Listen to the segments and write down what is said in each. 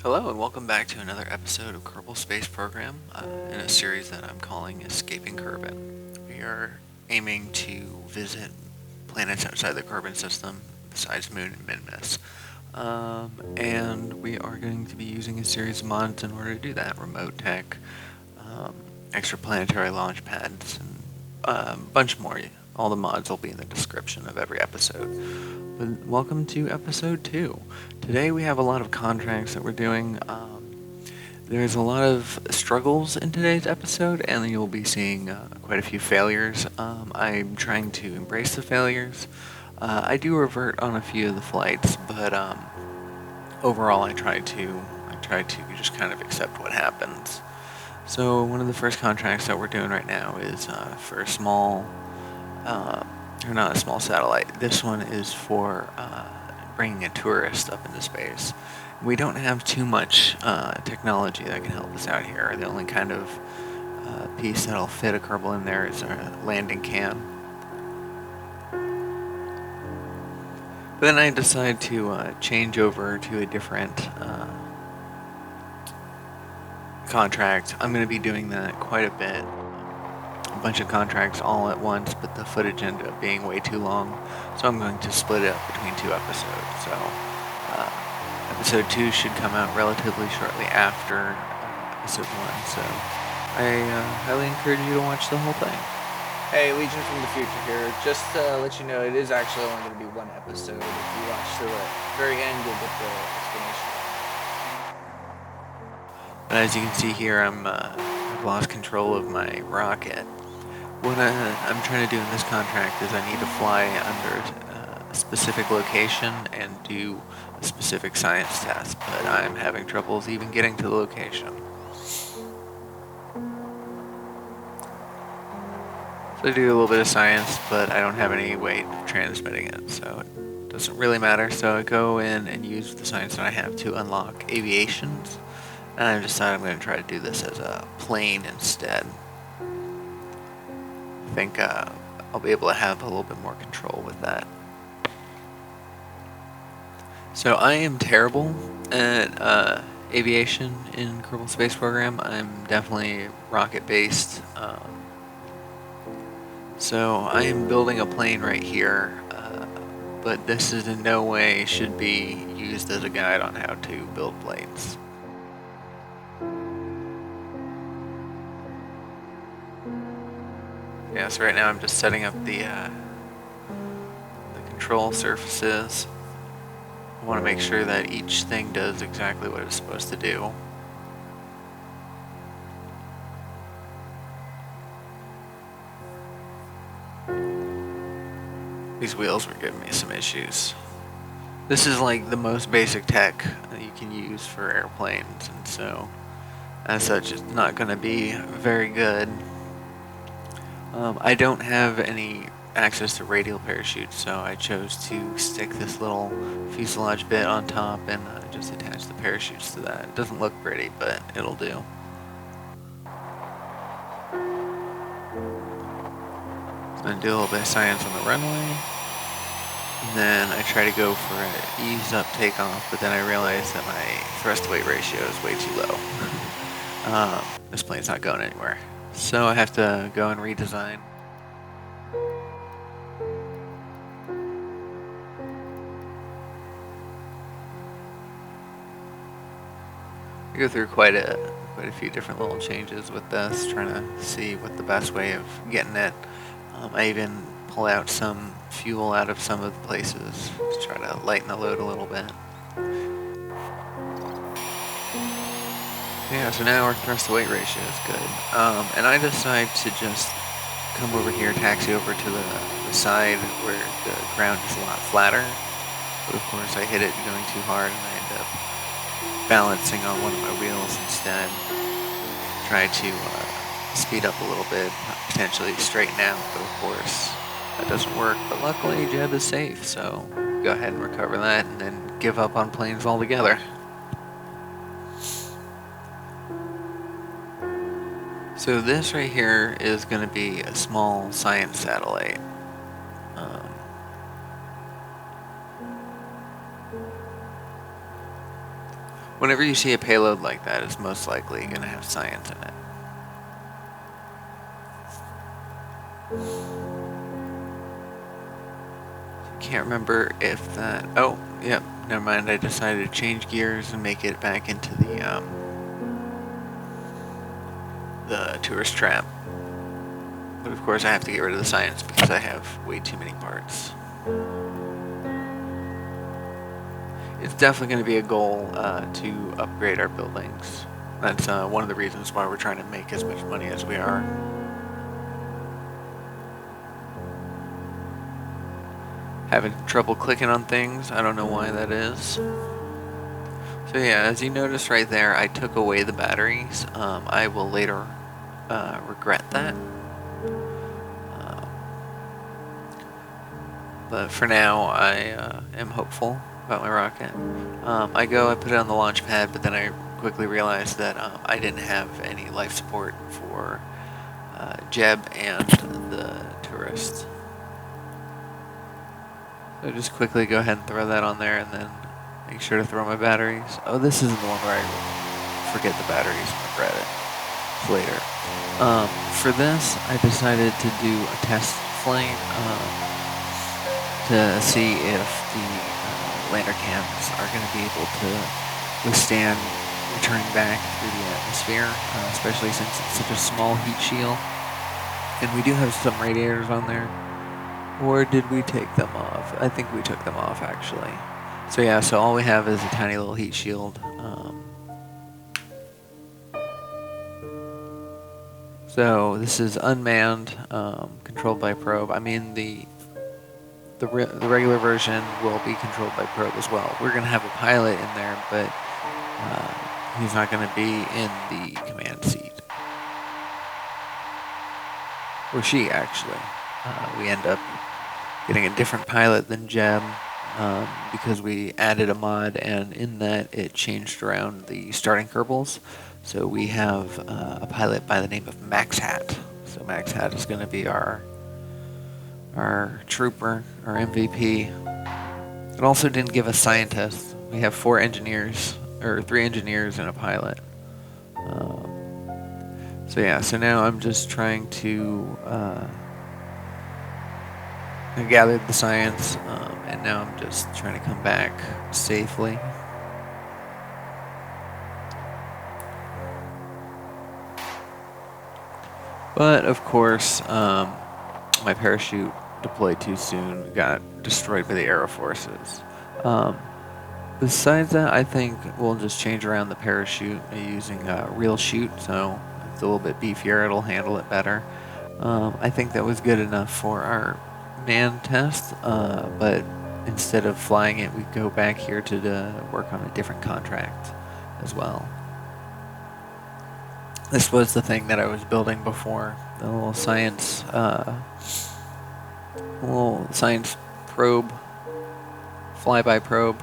Hello and welcome back to another episode of Kerbal Space Program in a series that I'm calling Escaping Kerbin. We are aiming to visit planets outside the Kerbin system besides Moon and Minmus. And we are going to be using a series of mods in order to do that. RemoteTech, extraplanetary launch pads, and a bunch more. All the mods will be in the description of every episode. But welcome to episode 2. Today we have a lot of contracts that we're doing. There's a lot of struggles in today's episode, and you'll be seeing quite a few failures. I'm trying to embrace the failures. I do revert on a few of the flights, but overall I try to just kind of accept what happens. So one of the first contracts that we're doing right now is for a small, or not a small satellite. This one is for bringing a tourist up into space. We don't have too much technology that can help us out here. The only kind of piece that'll fit a Kerbal in there is a landing can. But then I decide to change over to a different contract. I'm going to be doing that quite a bit. A bunch of contracts all at once, but the footage ended up being way too long. So I'm going to split it up between 2 episodes. So episode 2 should come out relatively shortly after episode 1. So I highly encourage you to watch the whole thing. Hey, Legion from the future here. Just to let you know, it is actually only going to be 1 episode. If you watch to the very end, you'll get the explanation. But as you can see here, I've lost control of my rocket. What I'm trying to do in this contract is I need to fly under a specific location and do a specific science test, but I'm having troubles even getting to the location. So I do a little bit of science, but I don't have any way of transmitting it, so it doesn't really matter. So I go in and use the science that I have to unlock aviations, and I've decided I'm going to try to do this as a plane instead. I think I'll be able to have a little bit more control with that. So I am terrible at aviation in Kerbal Space Program. I'm definitely rocket-based. So I am building a plane right here, but this is in no way should be used as a guide on how to build planes. Yeah, so right now I'm just setting up the control surfaces. I want to make sure that each thing does exactly what it's supposed to do. These wheels were giving me some issues. This is like the most basic tech that you can use for airplanes, and so as such it's not going to be very good. I don't have any access to radial parachutes, so I chose to stick this little fuselage bit on top and just attach the parachutes to that. It doesn't look pretty, but it'll do. So I'm going to do a little bit of science on the runway, and then I try to go for an ease up takeoff, but then I realize that my thrust to weight ratio is way too low. This plane's not going anywhere. So I have to go and redesign. I go through quite a few different little changes with this, trying to see what the best way of getting it. I even pull out some fuel out of some of the places to try to lighten the load a little bit. Yeah, so now our thrust to weight ratio is good. And I decide to just come over here, taxi over to the side where the ground is a lot flatter. But of course I hit it going too hard and I end up balancing on one of my wheels instead. Try to speed up a little bit, potentially straighten out, but of course that doesn't work. But luckily Jeb is safe, so go ahead and recover that and then give up on planes altogether. So this right here is going to be a small science satellite. Whenever you see a payload like that, it's most likely going to have science in it. Can't remember if that... Oh, yep, never mind. I decided to change gears and make it back into the tourist trap. But of course I have to get rid of the science because I have way too many parts. It's definitely going to be a goal to upgrade our buildings. That's one of the reasons why we're trying to make as much money as we are. Having trouble clicking on things, I don't know why that is. So yeah, as you notice right there, I took away the batteries. I will later regret that. But for now, I am hopeful about my rocket. I put it on the launch pad, but then I quickly realized that I didn't have any life support for Jeb and the tourist. So just quickly go ahead and throw that on there, and then make sure to throw my batteries. Oh, this isn't the one where I forget the batteries and regret it. It's later. For this, I decided to do a test flight to see if the lander cams are going to be able to withstand returning back through the atmosphere, especially since it's such a small heat shield. And we do have some radiators on there. Or did we take them off? I think we took them off, actually. So yeah, so all we have is a tiny little heat shield. So this is unmanned, controlled by probe. I mean, the regular version will be controlled by probe as well. We're going to have a pilot in there, but he's not going to be in the command seat. Or she, actually. We end up getting a different pilot than Jeb because we added a mod, and in that it changed around the starting Kerbals. So we have a pilot by the name of Max Hat. So Max Hat is going to be our trooper, our MVP. It also didn't give us scientists. We have 3 engineers and a pilot. So yeah, so now I'm just trying to I gathered the science, and now I'm just trying to come back safely. But of course, my parachute deployed too soon, got destroyed by the aero forces. Besides that, I think we'll just change around the parachute using real chute, so it's a little bit beefier, it'll handle it better. I think that was good enough for our manned test, but instead of flying it, we go back here to work on a different contract as well. This was the thing that I was building before, the little science probe, flyby probe.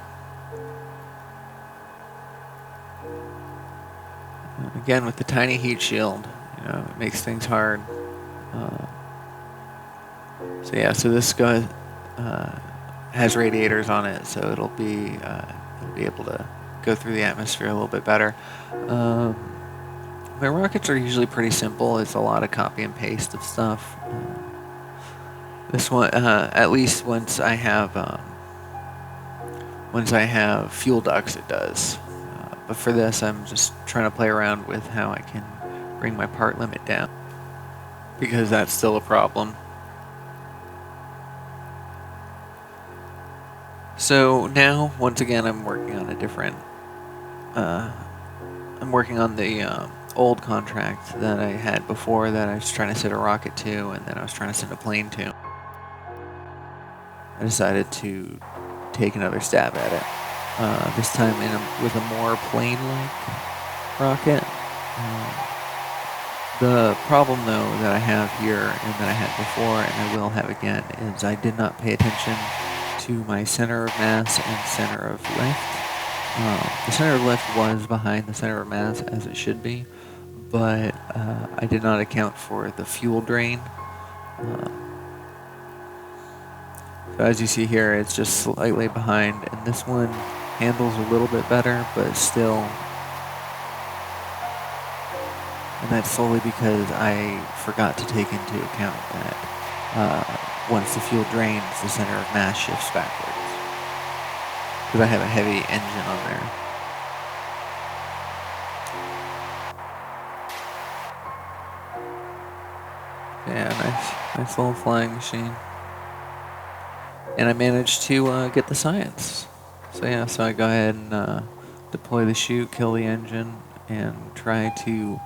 Again, with the tiny heat shield, it makes things hard. So yeah, so this guy has radiators on it, so it'll be able to go through the atmosphere a little bit better. My rockets are usually pretty simple. It's a lot of copy and paste of stuff. This one, at least once I have fuel ducts, it does. But for this, I'm just trying to play around with how I can bring my part limit down, because that's still a problem. So now, once again, I'm working on a different. I'm working on the old contract that I had before that I was trying to send a rocket to, and then I was trying to send a plane to. I decided to take another stab at it. This time with a more plane-like rocket. The problem, though, that I have here and that I had before, and I will have again, is I did not pay attention to my center of mass and center of lift. The center of lift was behind the center of mass, as it should be, but I did not account for the fuel drain. So as you see here, it's just slightly behind, and this one handles a little bit better, but still. And that's solely because I forgot to take into account that once the fuel drains, the center of mass shifts backwards. Because I have a heavy engine on there. Yeah, nice little flying machine. And I managed to get the science. So I go ahead and deploy the chute, kill the engine, and try to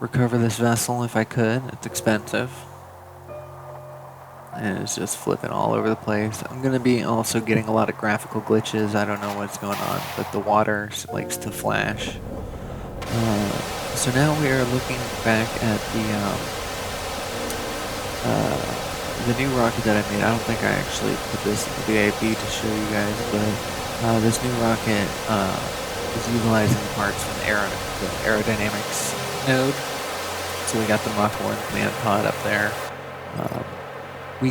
recover this vessel if I could. It's expensive. And it's just flipping all over the place. I'm going to be also getting a lot of graphical glitches. I don't know what's going on, but the water likes to flash. So now we are looking back at the new rocket that I made. I don't think I actually put this in the VAB to show you guys, but this new rocket is utilizing parts from the aerodynamics node. So we got the Mach 1 command pod up there. We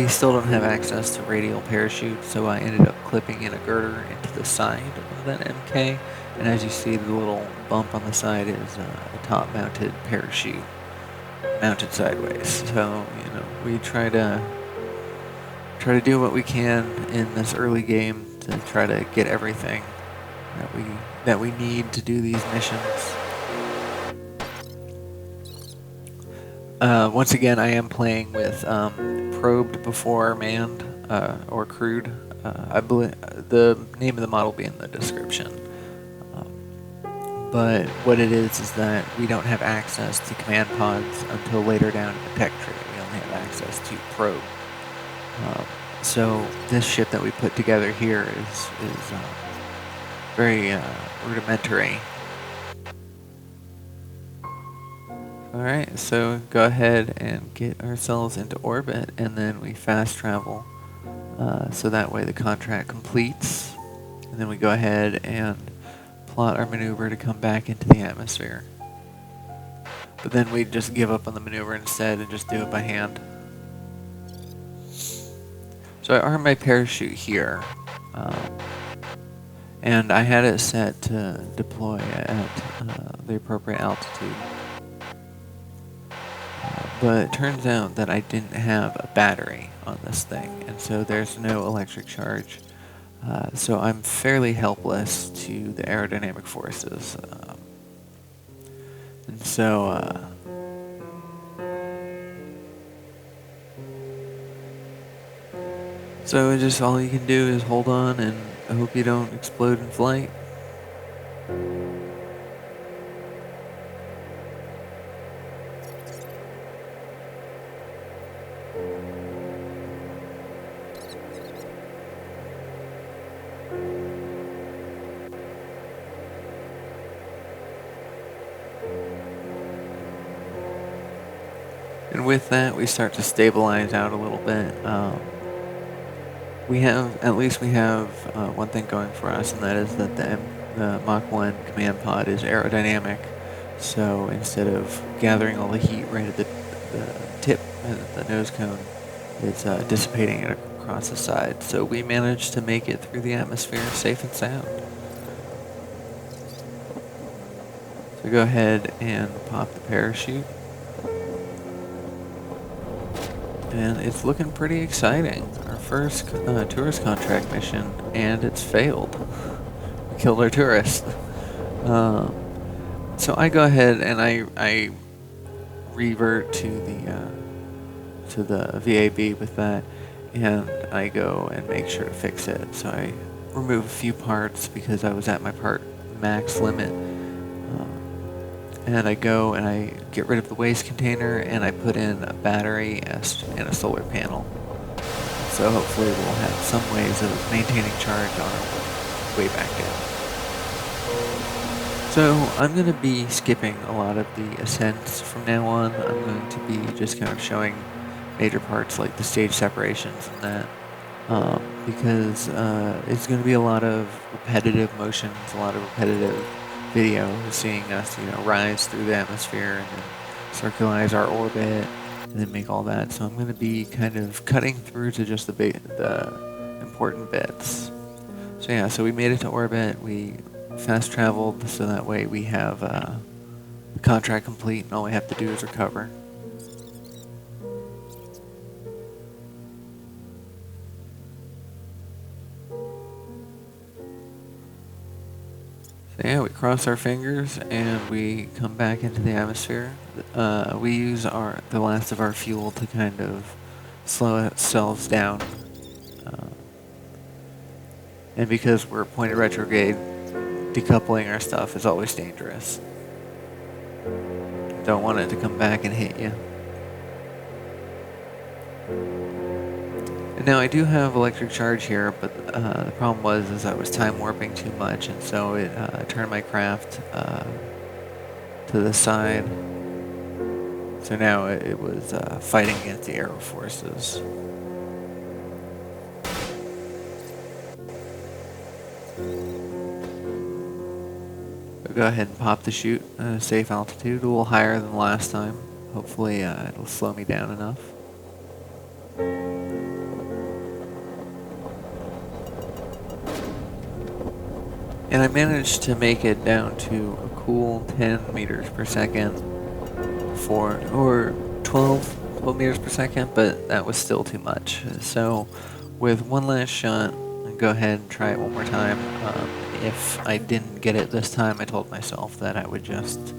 still don't have access to radial parachute, so I ended up clipping in a girder into the side of that MK. And as you see, the little bump on the side is a top-mounted parachute, mounted sideways. So we try to do what we can in this early game to try to get everything that we need to do these missions. Once again, I am playing with probed before manned or crewed. I believe the name of the model will be in the description. But what it is that we don't have access to command pods until later down in the tech tree. We only have access to probe. So this ship that we put together here is very rudimentary. Alright, so go ahead and get ourselves into orbit, and then we fast travel. So that way the contract completes, and then we go ahead and plot our maneuver to come back into the atmosphere. But then we just give up on the maneuver instead and just do it by hand. So I armed my parachute here, and I had it set to deploy at the appropriate altitude. But it turns out that I didn't have a battery on this thing, and so there's no electric charge. So I'm fairly helpless to the aerodynamic forces. And so just all you can do is hold on and I hope you don't explode in flight. And with that, we start to stabilize out a little bit. We have one thing going for us, and that is that the Mach 1 command pod is aerodynamic. So instead of gathering all the heat right at the tip, at the nose cone, it's dissipating it across the side. So we managed to make it through the atmosphere safe and sound. So go ahead and pop the parachute. And it's looking pretty exciting. Our first tourist contract mission, and it's failed. We killed our tourist. So I go ahead and I revert to the VAB with that, and I go and make sure to fix it. So I remove a few parts because I was at my part max limit. And I go and I get rid of the waste container and I put in a battery and a solar panel. So hopefully we'll have some ways of maintaining charge on our way back down. So I'm going to be skipping a lot of the ascents from now on. I'm going to be just kind of showing major parts like the stage separations and that. Because it's going to be a lot of repetitive motions, a lot of repetitive video, seeing us, rise through the atmosphere and then circularize our orbit and then make all that. So I'm going to be kind of cutting through to just the important bits. So yeah, so we made it to orbit. We fast traveled, so that way we have the contract complete, and all we have to do is recover. So yeah, we cross our fingers and we come back into the atmosphere. We use the last of our fuel to kind of slow ourselves down. And because we're pointed retrograde, decoupling our stuff is always dangerous. Don't want it to come back and hit you. And now I do have electric charge here, but the problem was I was time warping too much, and so it turned my craft to the side. So now it was fighting against the aero forces. Go ahead and pop the chute at a safe altitude, a little higher than last time. Hopefully it'll slow me down enough. And I managed to make it down to a cool 10 meters per second or 12 meters per second, but that was still too much. So with one last shot, I'll go ahead and try it one more time. If I didn't get it this time, I told myself that I would just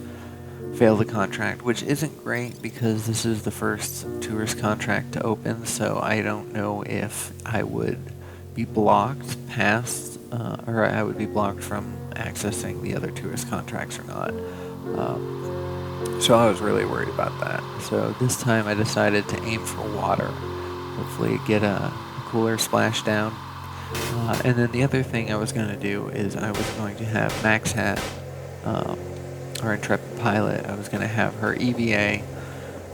fail the contract, which isn't great because this is the first tourist contract to open, so I don't know if I would be blocked past, or I would be blocked from accessing the other tourist contracts or not. So I was really worried about that. So this time I decided to aim for water, hopefully get a cooler splashdown. And then the other thing I was going to do is I was going to have MaxHat, our intrepid pilot, I was going to have her EVA,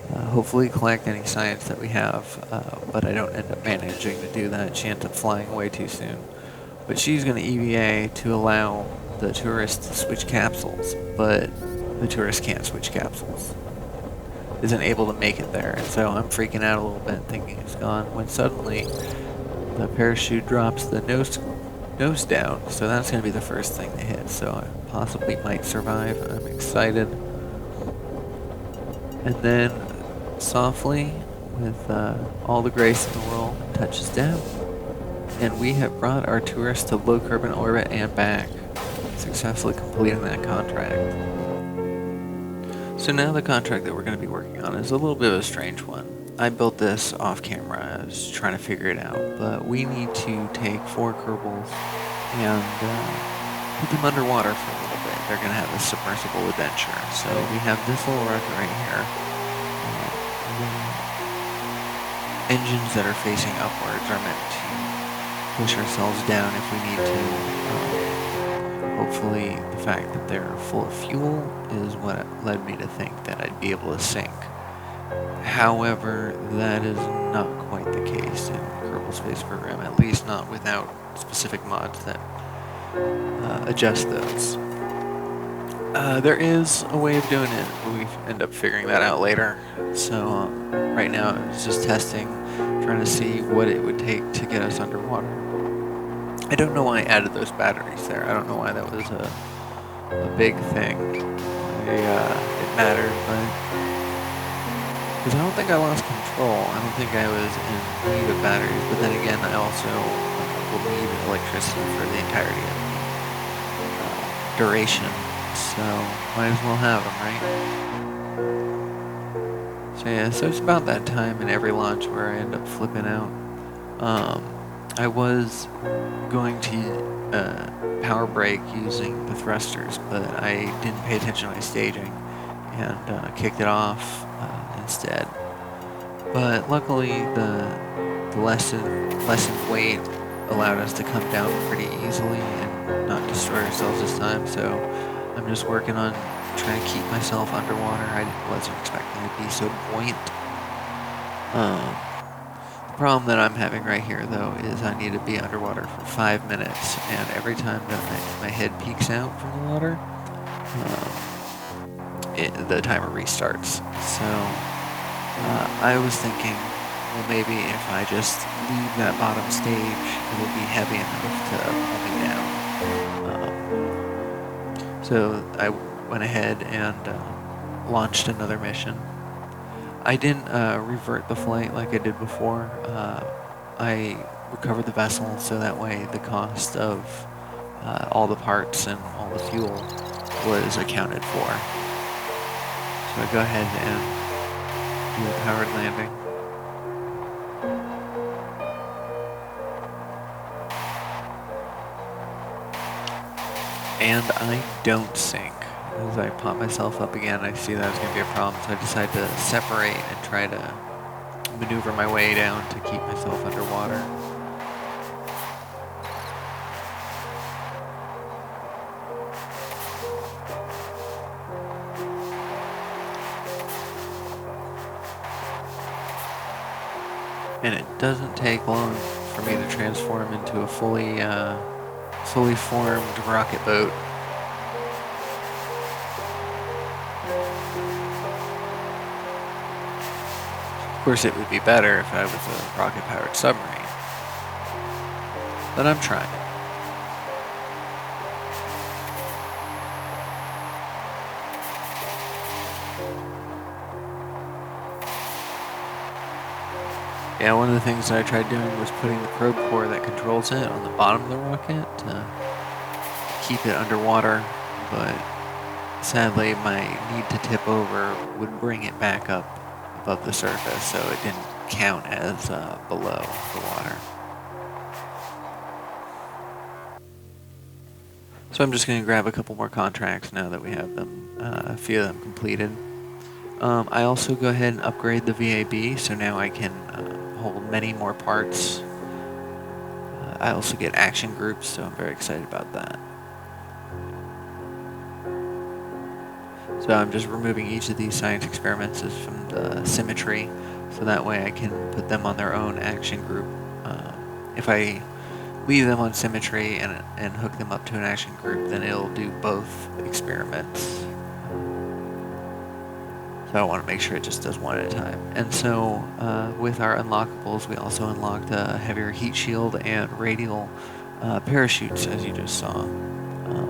hopefully collect any science that we have, but I don't end up managing to do that. She ends up flying away too soon. But she's going to EVA to allow the tourist to switch capsules, but the tourist can't switch capsules. Isn't able to make it there, and so I'm freaking out a little bit thinking it's gone, when suddenly the parachute drops the nose down, so that's going to be the first thing to hit, so I possibly might survive. I'm excited. And then, softly, with all the grace in the world, touches down. And we have brought our tourists to low Kerbin orbit and back, successfully completing that contract. So now the contract that we're going to be working on is a little bit of a strange one. I built this off camera. I was trying to figure it out, but we need to take 4 Kerbals and put them underwater for a little bit. They're going to have a submersible adventure. So we have this little rocket right here. The engines that are facing upwards are meant to push ourselves down if we need to. Hopefully the fact that they're full of fuel is what led me to think that I'd be able to sink. However, that is not quite the case in Kerbal Space Program, at least not without specific mods that adjust those. There is a way of doing it, but we end up figuring that out later. So right now it's just testing, trying to see what it would take to get us underwater. I don't know why I added those batteries there. I don't know why that was a big thing. It mattered, but because I don't think I lost control. I don't think I was in need of batteries, but then again, I also will need electricity for the entirety of the duration, so might as well have them, right? So yeah, so it's about that time in every launch where I end up flipping out. I was going to power brake using the thrusters, but I didn't pay attention to my staging and kicked it off instead. But luckily the lessened weight allowed us to come down pretty easily and not destroy ourselves this time, so I'm just working on trying to keep myself underwater. I wasn't expecting to be so buoyant. The problem that I'm having right here, though, is I need to be underwater for 5 minutes, and every time that my head peeks out from the water, the timer restarts. So I was thinking well, maybe if I just leave that bottom stage, it'll be heavy enough to pull me down. So I went ahead and launched another mission. I didn't revert the flight like I did before. I recovered the vessel so that way the cost of all the parts and all the fuel was accounted for. So I go ahead and do a powered landing. And I don't sink. As I pop myself up again, I see that it's going to be a problem, so I decide to separate and try to maneuver my way down to keep myself underwater. And it doesn't take long for me to transform into a fully formed rocket boat. Of course, it would be better if I was a rocket-powered submarine, but I'm trying. Yeah, one of the things that I tried doing was putting the probe core that controls it on the bottom of the rocket to keep it underwater, but sadly my need to tip over would bring it back up above the surface, so it didn't count as below the water. So I'm just going to grab a couple more contracts now that we have them, a few of them completed. I also go ahead and upgrade the VAB, so now I can hold many more parts. I also get action groups, so I'm very excited about that. So I'm just removing each of these science experiments from the symmetry, so that way I can put them on their own action group. If I leave them on symmetry and hook them up to an action group, then it'll do both experiments. So I want to make sure it just does one at a time. And so with our unlockables, we also unlocked a heavier heat shield and radial parachutes, as you just saw.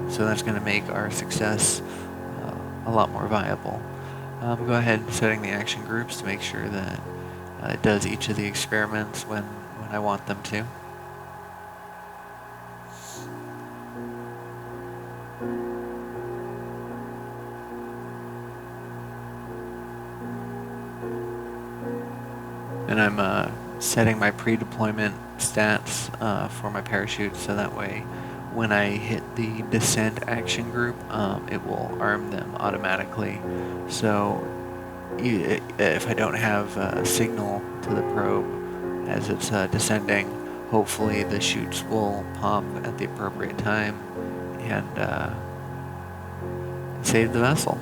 So that's going to make our success a lot more viable. Go ahead and setting the action groups to make sure that it does each of the experiments when I want them to. And I'm setting my pre-deployment stats for my parachute, so that way when I hit the descent action group, it will arm them automatically. So if I don't have a signal to the probe as it's descending, hopefully the chutes will pop at the appropriate time and save the vessel.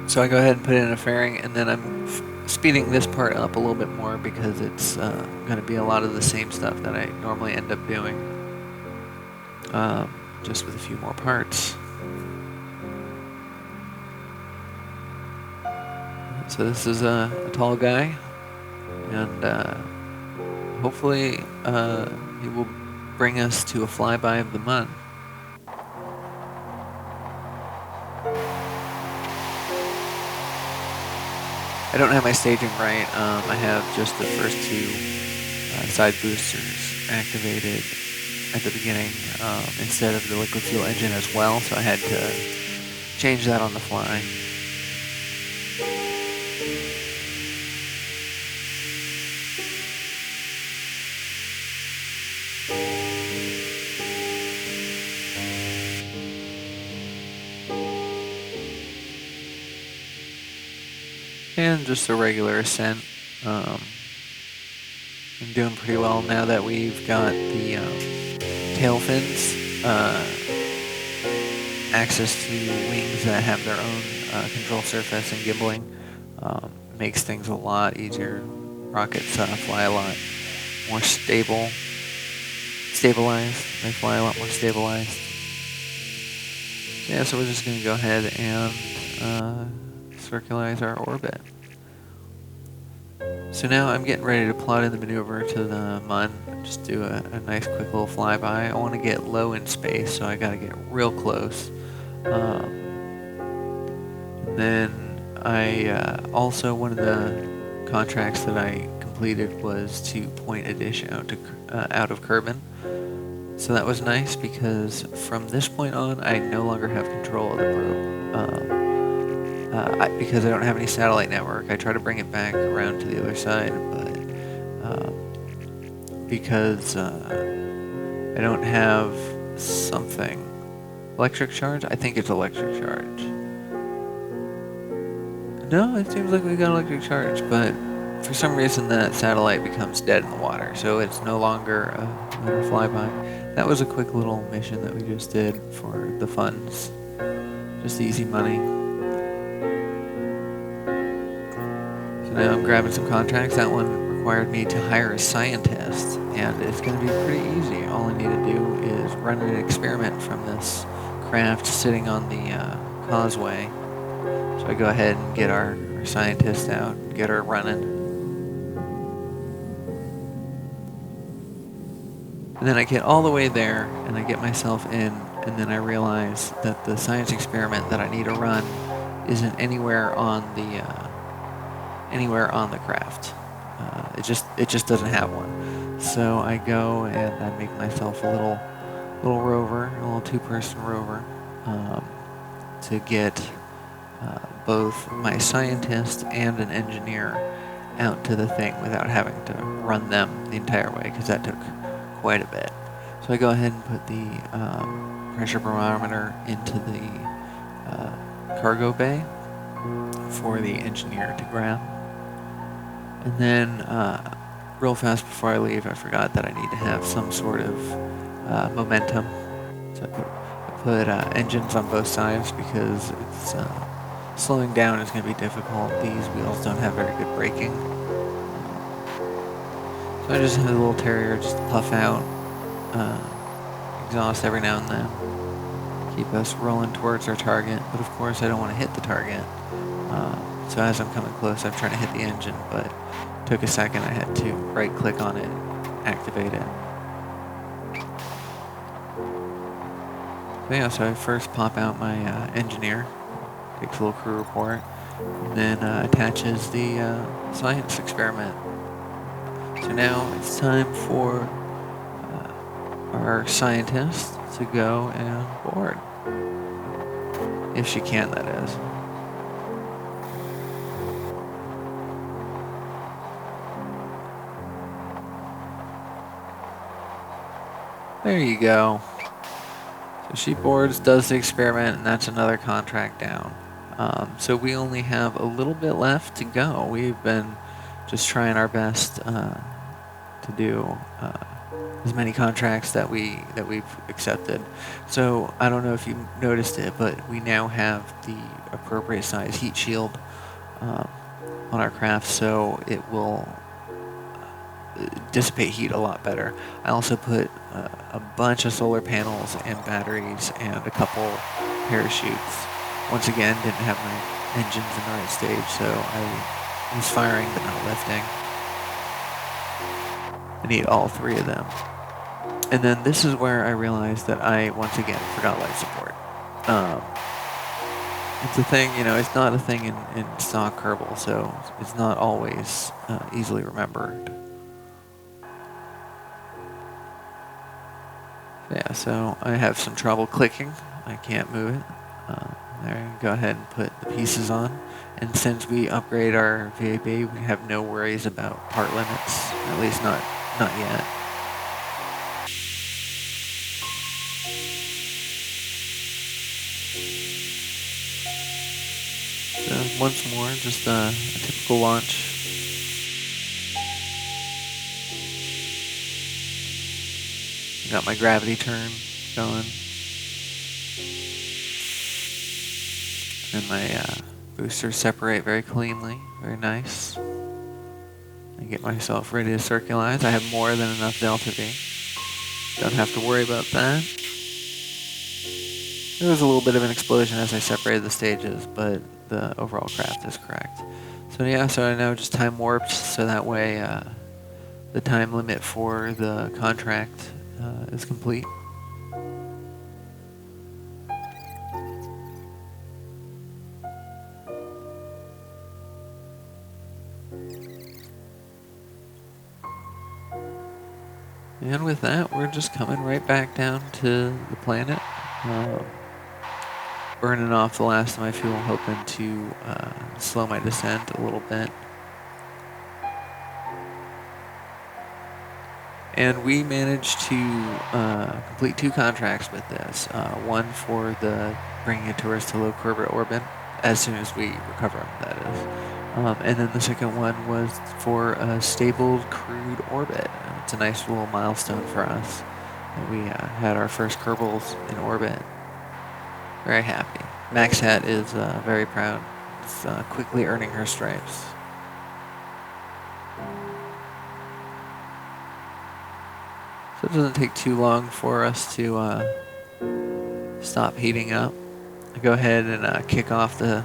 So I go ahead and put in a fairing, and then I'm speeding this part up a little bit more because it's going to be a lot of the same stuff that I normally end up doing, just with a few more parts. So this is a tall guy, and hopefully he will bring us to a flyby of the Mun. I don't have my staging right. I have just the first two side boosters activated at the beginning instead of the liquid fuel engine as well, so I had to change that on the fly. And just a regular ascent. I'm doing pretty well now that we've got the tail fins, access to wings that have their own control surface and gimbaling. Makes things a lot easier. Rockets fly a lot more stabilized. They fly a lot more stabilized. Yeah, so we're just going to go ahead and circularize our orbit. So now I'm getting ready to plot in the maneuver to the MUN. Just do a nice quick little flyby. I want to get low in space, so I got to get real close. Then I also, one of the contracts that I completed was to point a dish out of Kerbin. So that was nice because from this point on, I no longer have control of the probe. Because I don't have any satellite network, I try to bring it back around to the other side, but because I don't have something. Electric charge? I think it's electric charge. No, it seems like we got electric charge, but for some reason that satellite becomes dead in the water, so it's no longer a flyby. That was a quick little mission that we just did for the funds. Just easy money. So now I'm grabbing some contracts. That one required me to hire a scientist, and it's going to be pretty easy. All I need to do is run an experiment from this craft sitting on the causeway. So I go ahead and get our scientist out, and get her running. And then I get all the way there, and I get myself in, and then I realize that the science experiment that I need to run isn't anywhere on the craft. It just doesn't have one. So I go and I make myself a little rover, a little two-person rover, to get both my scientist and an engineer out to the thing without having to run them the entire way, because that took quite a bit. So I go ahead and put the pressure barometer into the cargo bay for the engineer to grab. And then real fast before I leave, I forgot that I need to have some sort of momentum. So I put engines on both sides because it's slowing down is going to be difficult. These wheels don't have very good braking. So I just had a little terrier just puff out, exhaust every now and then, keep us rolling towards our target. But of course I don't want to hit the target. So as I'm coming close, I'm trying to hit the engine, but it took a second. I had to right click on it, activate it. So yeah, so I first pop out my engineer, takes a little crew report, and then attaches the science experiment. So now it's time for our scientist to go and board. If she can, that is. There you go. So she boards, does the experiment, and that's another contract down. So we only have a little bit left to go. We've been just trying our best to do as many contracts that we've accepted. So I don't know if you noticed it, but we now have the appropriate size heat shield on our craft, so it will dissipate heat a lot better. I also put a bunch of solar panels and batteries and a couple parachutes. Once again, didn't have my engines in the right stage, so I was firing but not lifting. I need all three of them. And then this is where I realized that I, once again, forgot life support. It's a thing, it's not a thing in stock Kerbal, so it's not always easily remembered. Yeah, so I have some trouble clicking. I can't move it. There, go ahead and put the pieces on. And since we upgrade our VAB, we have no worries about part limits, at least not yet. So once more, just a typical launch. Got my gravity turn going. And my boosters separate very cleanly, very nice. I get myself ready to circularize. I have more than enough delta V. Don't have to worry about that. There was a little bit of an explosion as I separated the stages, but the overall craft is correct. So yeah, so I now just time warped so that way the time limit for the contract is complete. And with that, we're just coming right back down to the planet, burning off the last of my fuel, hoping to slow my descent a little bit. And we managed to complete 2 contracts with this. One for the bringing a tourist to low orbit orbit, as soon as we recover them, that is. And then the second one was for a stable crewed orbit. It's a nice little milestone for us. And we had our first Kerbals in orbit. Very happy. Max Hat is very proud. Is quickly earning her stripes. So it doesn't take too long for us to stop heating up. I go ahead and kick off the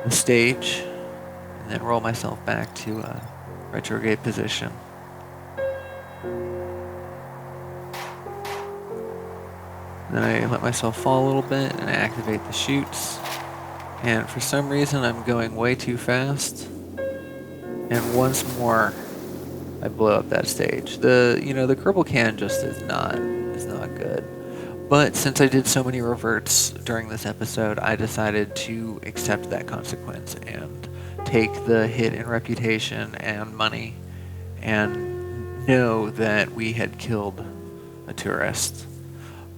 stage, and then roll myself back to retrograde position. Then I let myself fall a little bit and I activate the chutes. And for some reason I'm going way too fast. And once more I blow up that stage. The Kerbal can just is not good. But since I did so many reverts during this episode, I decided to accept that consequence and take the hit in reputation and money and know that we had killed a tourist.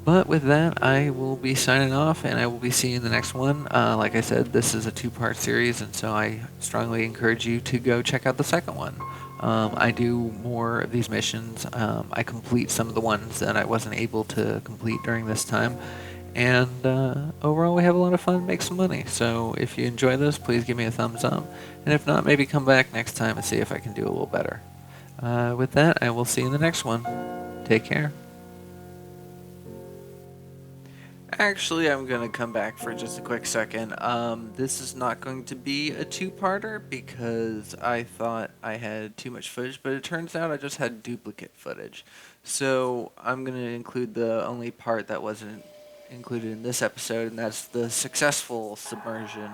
But with that, I will be signing off, and I will be seeing the next one. Like I said, this is a 2-part series, and so I strongly encourage you to go check out the second one. I do more of these missions. I complete some of the ones that I wasn't able to complete during this time. And overall, we have a lot of fun, make some money. So if you enjoy this, please give me a thumbs up. And if not, maybe come back next time and see if I can do a little better. With that, I will see you in the next one. Take care. Actually, I'm going to come back for just a quick second. This is not going to be a 2-parter because I thought I had too much footage, but it turns out I just had duplicate footage. So I'm going to include the only part that wasn't included in this episode, and that's the successful submersion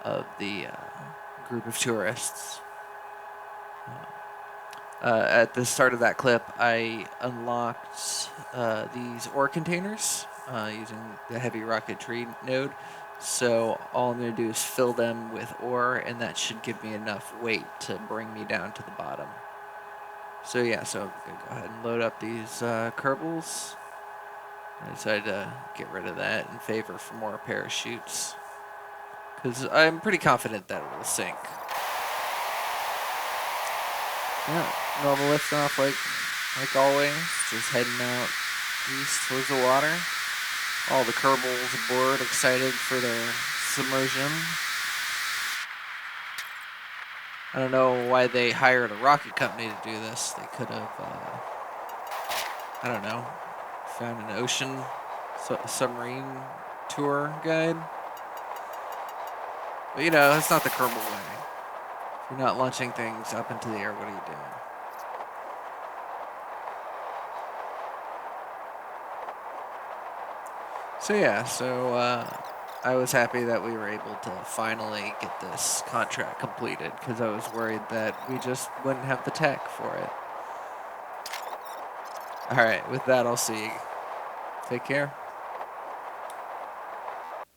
of the group of tourists. At the start of that clip, I unlocked these ore containers using the heavy rocketry node. So all I'm going to do is fill them with ore, and that should give me enough weight to bring me down to the bottom. So yeah, so I'm going to go ahead and load up these Kerbals. I decided to get rid of that in favor for more parachutes, because I'm pretty confident that it will sink. Yeah, normal lift off like always, just heading out east towards the water. All the Kerbals aboard, excited for their submersion. I don't know why they hired a rocket company to do this. They could have, I don't know, found an ocean submarine tour guide. But it's not the Kerbal way. If you're not launching things up into the air, what are you doing? So yeah, I was happy that we were able to finally get this contract completed, because I was worried that we just wouldn't have the tech for it. Alright, with that, I'll see you. Take care.